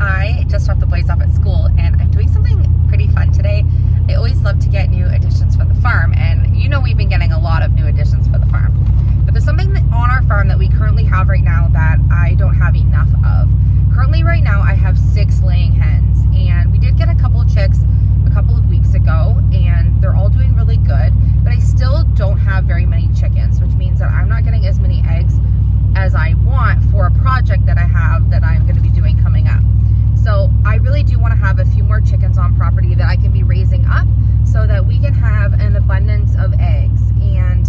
I just dropped the boys off at school and I'm doing something pretty fun today. I always love to get new additions for the farm, and you know we've been getting a lot of new additions for the farm. But there's something on our farm that we currently have right now that I don't have enough of. Currently right now I have 6 laying hens, and we did get a couple of chicks a couple of weeks ago and they're all doing really good, but I still don't have very many chickens, which means that I'm not getting as many eggs as I want for a project that I have that I'm going to be doing coming up. So I really do want to have a few more chickens on property that I can be raising up so that we can have an abundance of eggs. And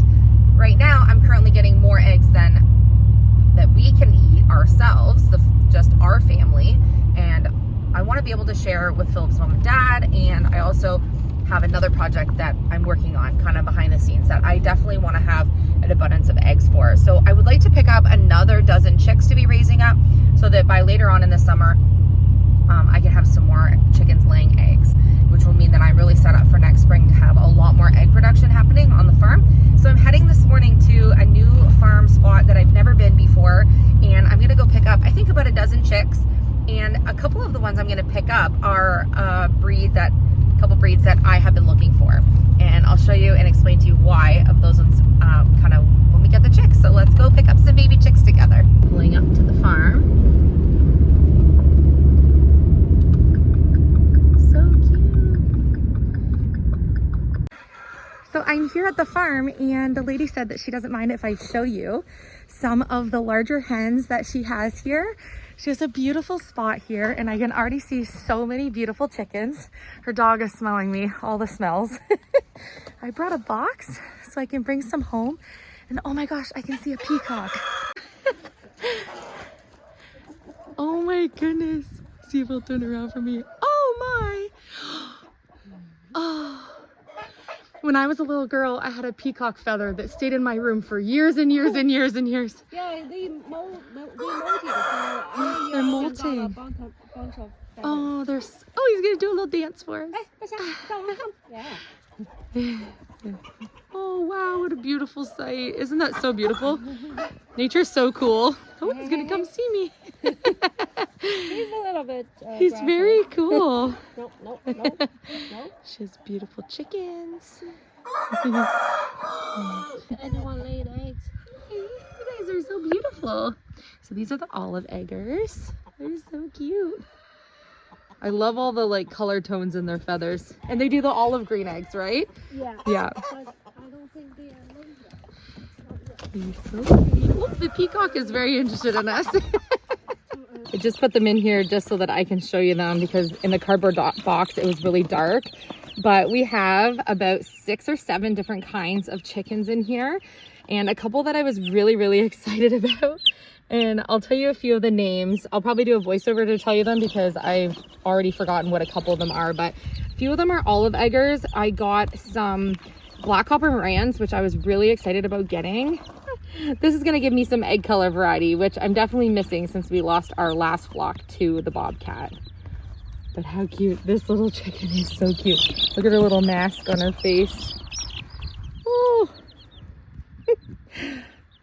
right now I'm currently getting more eggs than that we can eat ourselves, just our family, and I want to be able to share with Philip's mom and dad. And I also have another project that I'm working on kind of behind the scenes that I definitely want to have an abundance of eggs for. So I would like to pick up another dozen chicks to be raising up so that by later on in the summer I can have some more chickens laying eggs, which will mean that I'm really set up for next spring to have a lot more egg production happening on the farm. So I'm heading this morning to a new farm spot that I've never been before, and I'm gonna go pick up I think about a dozen chicks. And a couple of the ones I'm going to pick up are a couple breeds that I have been looking for. And I'll show you and explain to you why of those ones kind of when we get the chicks. So let's go pick up some baby chicks together. Pulling up to the farm. So cute. So I'm here at the farm, and the lady said that she doesn't mind if I show you some of the larger hens that she has here. She has a beautiful spot here, and I can already see so many beautiful chickens. Her dog is smelling me, all the smells. I brought a box so I can bring some home. And oh my gosh, I can see a peacock. Oh my goodness. See if he'll turn around for me. Oh my. Oh. When I was a little girl, I had a peacock feather that stayed in my room for years and years and years and years. Yeah, they molted. They're molting. Oh, he's gonna do a little dance for us. Yeah. Oh wow, what a beautiful sight. Isn't that so beautiful? Nature's so cool. Oh, he's gonna come see me. He's a little bit he's very cool. No. She has beautiful chickens. Anyone laid eggs? You guys are so beautiful. So these are the olive eggers. They're so cute. I love all the like color tones in their feathers. And they do the olive green eggs, right? Yeah. Yeah. But I don't think they are laid yet. They're so cute. Oh, the peacock is very interested in us. I just put them in here just so that I can show you them, because in the cardboard box it was really dark. But we have about 6 or 7 different kinds of chickens in here, and a couple that I was really, really excited about. And I'll tell you a few of the names. I'll probably do a voiceover to tell you them because I've already forgotten what a couple of them are, but a few of them are olive eggers. I got some black copper Morans, which I was really excited about getting. This is going to give me some egg color variety, which I'm definitely missing since we lost our last flock to the bobcat. But how cute. This little chicken is so cute. Look at her little mask on her face. Oh,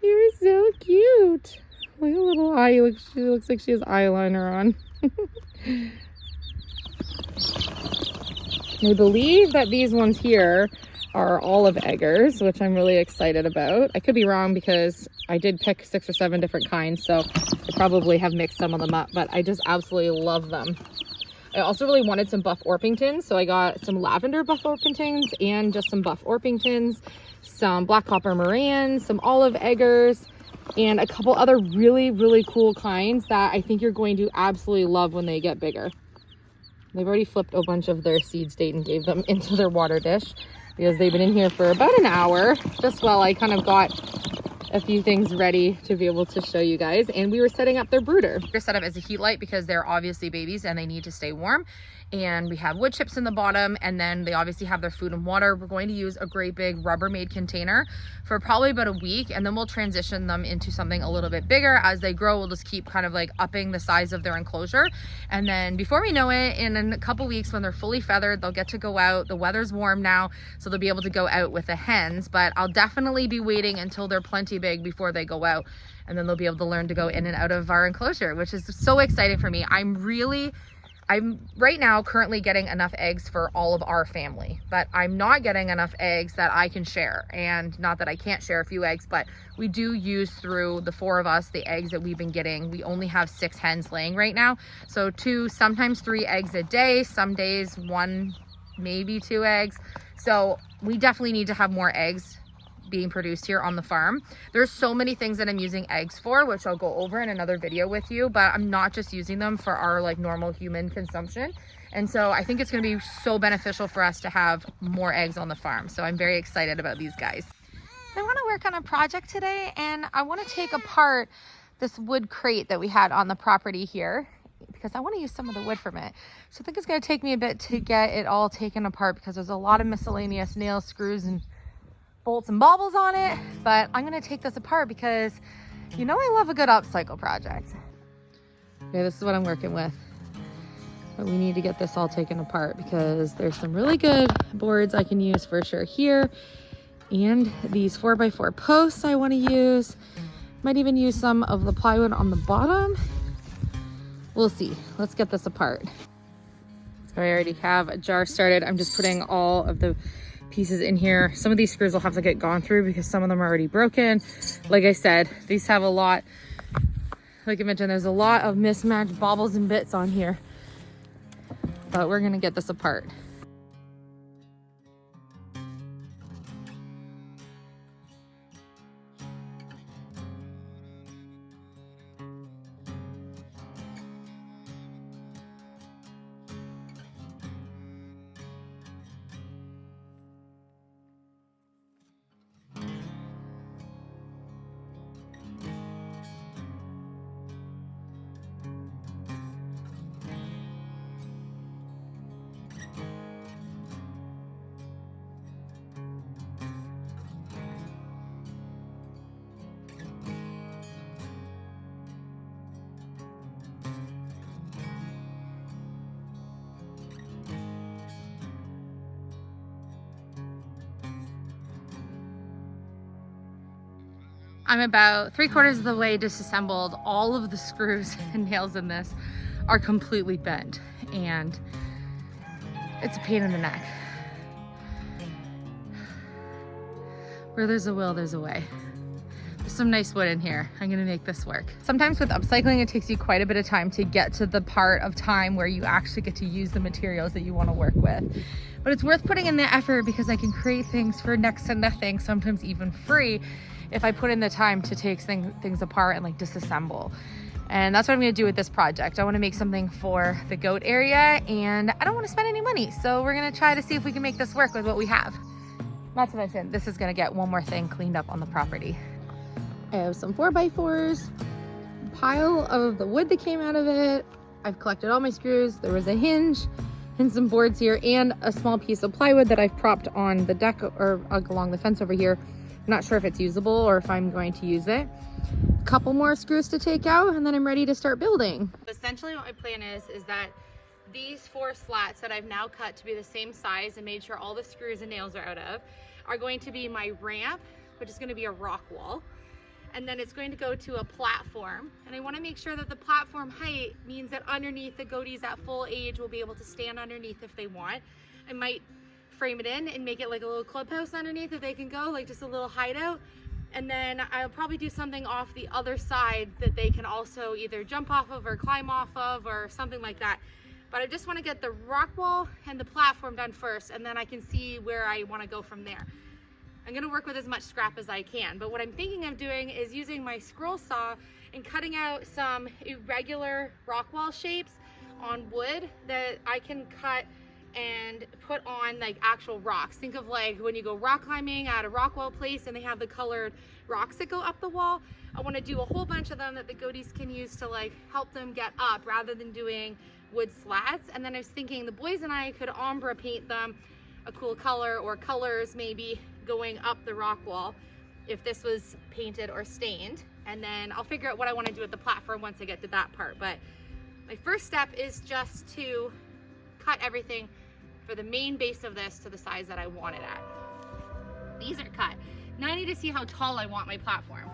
you're so cute. Look at her little eye. She looks like she has eyeliner on. I believe that these ones here are olive eggers, which I'm really excited about. I could be wrong because I did pick 6 or 7 different kinds, so I probably have mixed some of them up, but I just absolutely love them. I also really wanted some buff Orpingtons, so I got some lavender buff Orpingtons and just some buff Orpingtons, some black copper Morans, some olive eggers, and a couple other really, really cool kinds that I think you're going to absolutely love when they get bigger. They've already flipped a bunch of their seed state and gave them into their water dish because they've been in here for about an hour, just while I kind of got a few things ready to be able to show you guys. And we were setting up their brooder. They're set up as a heat light because they're obviously babies and they need to stay warm. and we have wood chips in the bottom, and then they obviously have their food and water. We're going to use a great big Rubbermaid container for probably about a week, and then we'll transition them into something a little bit bigger. As they grow, we'll just keep kind of like upping the size of their enclosure, and then before we know it, in a couple weeks when they're fully feathered, they'll get to go out. The weather's warm now, so they'll be able to go out with the hens, but I'll definitely be waiting until they're plenty big before they go out, and then they'll be able to learn to go in and out of our enclosure, which is so exciting for me. I'm right now currently getting enough eggs for all of our family, but I'm not getting enough eggs that I can share. And not that I can't share a few eggs, but we do use through the 4 of us, the eggs that we've been getting. We only have 6 hens laying right now. So 2, sometimes 3 eggs a day, some days 1, maybe 2 eggs. So we definitely need to have more eggs being produced here on the farm. There's so many things that I'm using eggs for, which I'll go over in another video with you, but I'm not just using them for our like normal human consumption. And so I think it's going to be so beneficial for us to have more eggs on the farm. So I'm very excited about these guys. So I want to work on a project today, and I want to take apart this wood crate that we had on the property here, because I want to use some of the wood from it. So I think it's going to take me a bit to get it all taken apart, because there's a lot of miscellaneous nails, screws, and bolts and baubles on it. But I'm going to take this apart because you know I love a good upcycle project. Okay, this is what I'm working with. But we need to get this all taken apart because there's some really good boards I can use for sure here. And these 4x4 posts I want to use. Might even use some of the plywood on the bottom. We'll see. Let's get this apart. So I already have a jar started. I'm just putting all of the pieces in here. Some of these screws will have to get gone through because some of them are already broken. Like I said, these have a lot, like I mentioned, there's a lot of mismatched baubles and bits on here, but we're gonna get this apart. I'm about 3/4 of the way disassembled. All of the screws and nails in this are completely bent, and it's a pain in the neck. Where there's a will, there's a way. There's some nice wood in here. I'm gonna make this work. Sometimes with upcycling, it takes you quite a bit of time to get to the part of time where you actually get to use the materials that you want to work with. But it's worth putting in the effort because I can create things for next to nothing, sometimes even free, if I put in the time to take things apart and like disassemble. And that's what I'm gonna do with this project. I wanna make something for the goat area, and I don't wanna spend any money. So we're gonna try to see if we can make this work with what we have. Not to mention, this is gonna get one more thing cleaned up on the property. I have some 4x4s, a pile of the wood that came out of it. I've collected all my screws. There was a hinge and some boards here, and a small piece of plywood that I've propped on the deck or along the fence over here. I'm not sure if it's usable or if I'm going to use it. A couple more screws to take out, and then I'm ready to start building. Essentially what my plan is that these 4 slats that I've now cut to be the same size and made sure all the screws and nails are out of are going to be my ramp, which is going to be a rock wall. And then it's going to go to a platform. And I want to make sure that the platform height means that underneath, the goatees at full age will be able to stand underneath if they want. I might frame it in and make it like a little clubhouse underneath that they can go, like just a little hideout. And then I'll probably do something off the other side that they can also either jump off of or climb off of or something like that. But I just want to get the rock wall and the platform done first, and then I can see where I want to go from there. I'm going to work with as much scrap as I can, but what I'm thinking of doing is using my scroll saw and cutting out some irregular rock wall shapes on wood that I can cut and put on like actual rocks. Think of like when you go rock climbing at a rock wall place and they have the colored rocks that go up the wall. I want to do a whole bunch of them that the goatees can use to like help them get up rather than doing wood slats. And then I was thinking the boys and I could ombre paint them a cool color, or colors maybe going up the rock wall if this was painted or stained. And then I'll figure out what I want to do with the platform once I get to that part. But my first step is just to cut everything for the main base of this to the size that I want it at. These are cut. Now I need to see how tall I want my platform.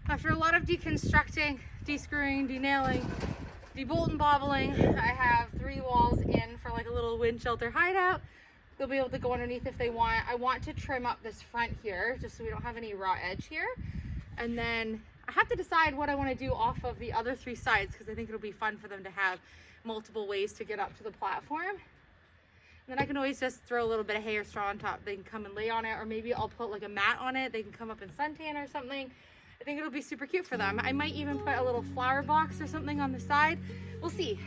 After a lot of deconstructing, descrewing, denailing, debolt and bobbling, I have 3 walls in for like a little wind shelter hideout. They'll be able to go underneath if they want. I want to trim up this front here just so we don't have any raw edge here. And then I have to decide what I want to do off of the other 3 sides, because I think it'll be fun for them to have multiple ways to get up to the platform. And then I can always just throw a little bit of hay or straw on top. They can come and lay on it, or maybe I'll put like a mat on it. They can come up and suntan or something. I think it'll be super cute for them. I might even put a little flower box or something on the side. We'll see.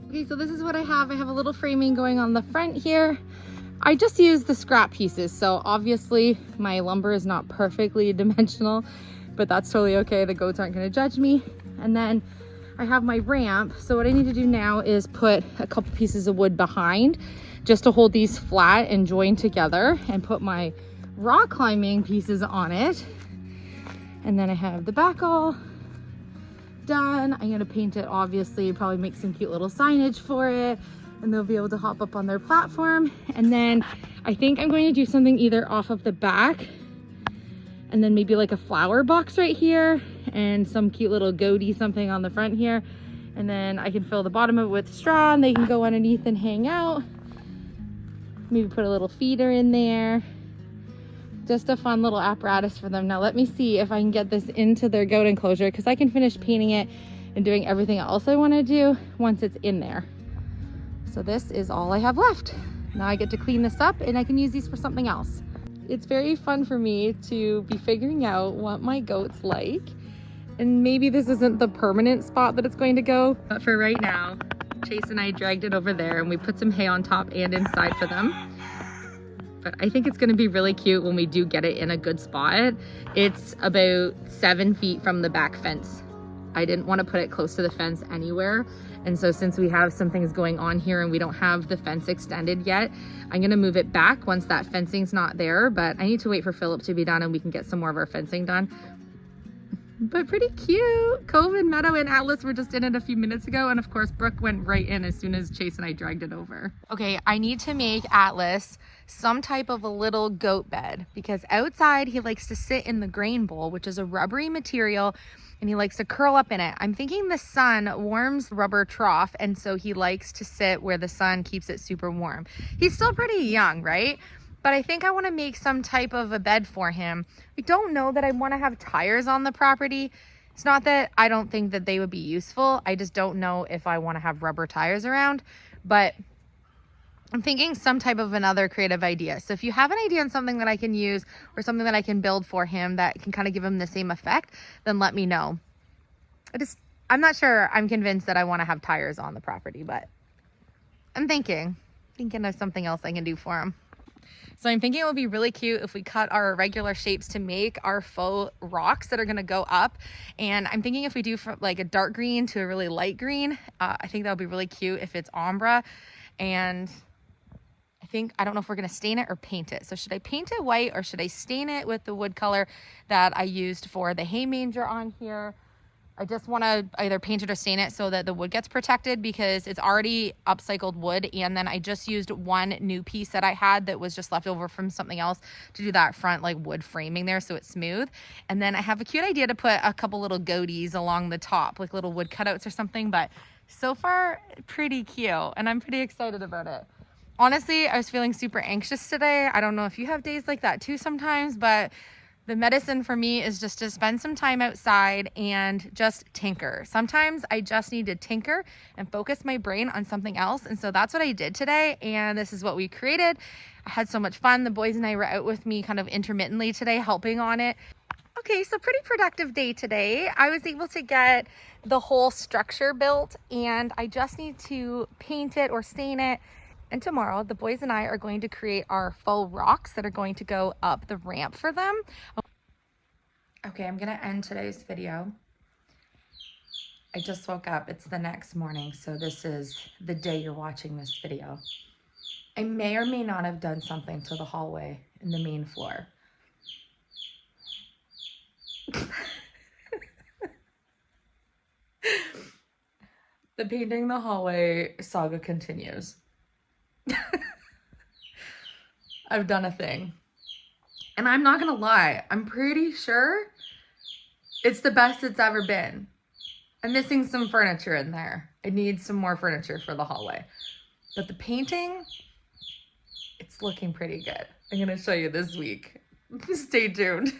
Okay, so this is what I have. I have a little framing going on the front here. I just used the scrap pieces, so obviously my lumber is not perfectly dimensional, but that's totally okay. The goats aren't gonna judge me. And then I have my ramp. So what I need to do now is put a couple pieces of wood behind just to hold these flat and join together, and put my rock climbing pieces on it. And then I have the back all done. I'm gonna paint it, obviously, probably make some cute little signage for it, and they'll be able to hop up on their platform. And then I think I'm going to do something either off of the back, and then maybe like a flower box right here, and some cute little goatee something on the front here. And then I can fill the bottom of it with straw, and they can go underneath and hang out. Maybe put a little feeder in there. Just a fun little apparatus for them. Now let me see if I can get this into their goat enclosure, because I can finish painting it and doing everything else I want to do once it's in there. So this is all I have left. Now I get to clean this up, and I can use these for something else. It's very fun for me to be figuring out what my goats like, and maybe this isn't the permanent spot that it's going to go, but for right now, Chase and I dragged it over there, and we put some hay on top and inside for them. But I think it's gonna be really cute when we do get it in a good spot. It's about 7 feet from the back fence. I didn't want to put it close to the fence anywhere. And so since we have some things going on here and we don't have the fence extended yet, I'm gonna move it back once that fencing's not there. But I need to wait for Philip to be done, and we can get some more of our fencing done. But pretty cute. Cove and Meadow and Atlas were just in it a few minutes ago, and of course Brooke went right in as soon as Chase and I dragged it over. Okay, I need to make Atlas some type of a little goat bed, because outside he likes to sit in the grain bowl, which is a rubbery material, and he likes to curl up in it. I'm thinking the sun warms the rubber trough, and so he likes to sit where the sun keeps it super warm. He's still pretty young, right? But I think I want to make some type of a bed for him. I don't know that I want to have tires on the property. It's not that I don't think that they would be useful. I just don't know if I want to have rubber tires around. But I'm thinking some type of another creative idea. So if you have an idea on something that I can use, or something that I can build for him that can kind of give him the same effect, then let me know. I'm not sure I'm convinced that I want to have tires on the property, but I'm thinking of something else I can do for him. So I'm thinking it would be really cute if we cut our regular shapes to make our faux rocks that are gonna go up. And I'm thinking if we do from like a dark green to a really light green, I think that would be really cute if it's ombre. And I don't know if we're gonna stain it or paint it. So should I paint it white or should I stain it with the wood color that I used for the hay manger on here? I just want to either paint it or stain it so that the wood gets protected because it's already upcycled wood. And then I just used one new piece that I had that was just left over from something else to do that front like wood framing there so it's smooth. And then I have a cute idea to put a couple little goatees along the top, like little wood cutouts or something. But so far, pretty cute. And I'm pretty excited about it. Honestly, I was feeling super anxious today. I don't know if you have days like that too sometimes, but the medicine for me is just to spend some time outside and just tinker. Sometimes I just need to tinker and focus my brain on something else. And so that's what I did today. And this is what we created. I had so much fun. The boys and I were out with me kind of intermittently today, helping on it. Okay, so pretty productive day today. I was able to get the whole structure built and I just need to paint it or stain it. And tomorrow, the boys and I are going to create our faux rocks that are going to go up the ramp for them. Okay, I'm gonna end today's video. I just woke up, it's the next morning, so this is the day you're watching this video. I may or may not have done something to the hallway in the main floor. The painting the hallway saga continues. I've done a thing. And I'm not gonna lie, I'm pretty sure it's the best it's ever been. I'm missing some furniture in there. I need some more furniture for the hallway. But the painting, it's looking pretty good. I'm gonna show you this week. Stay tuned.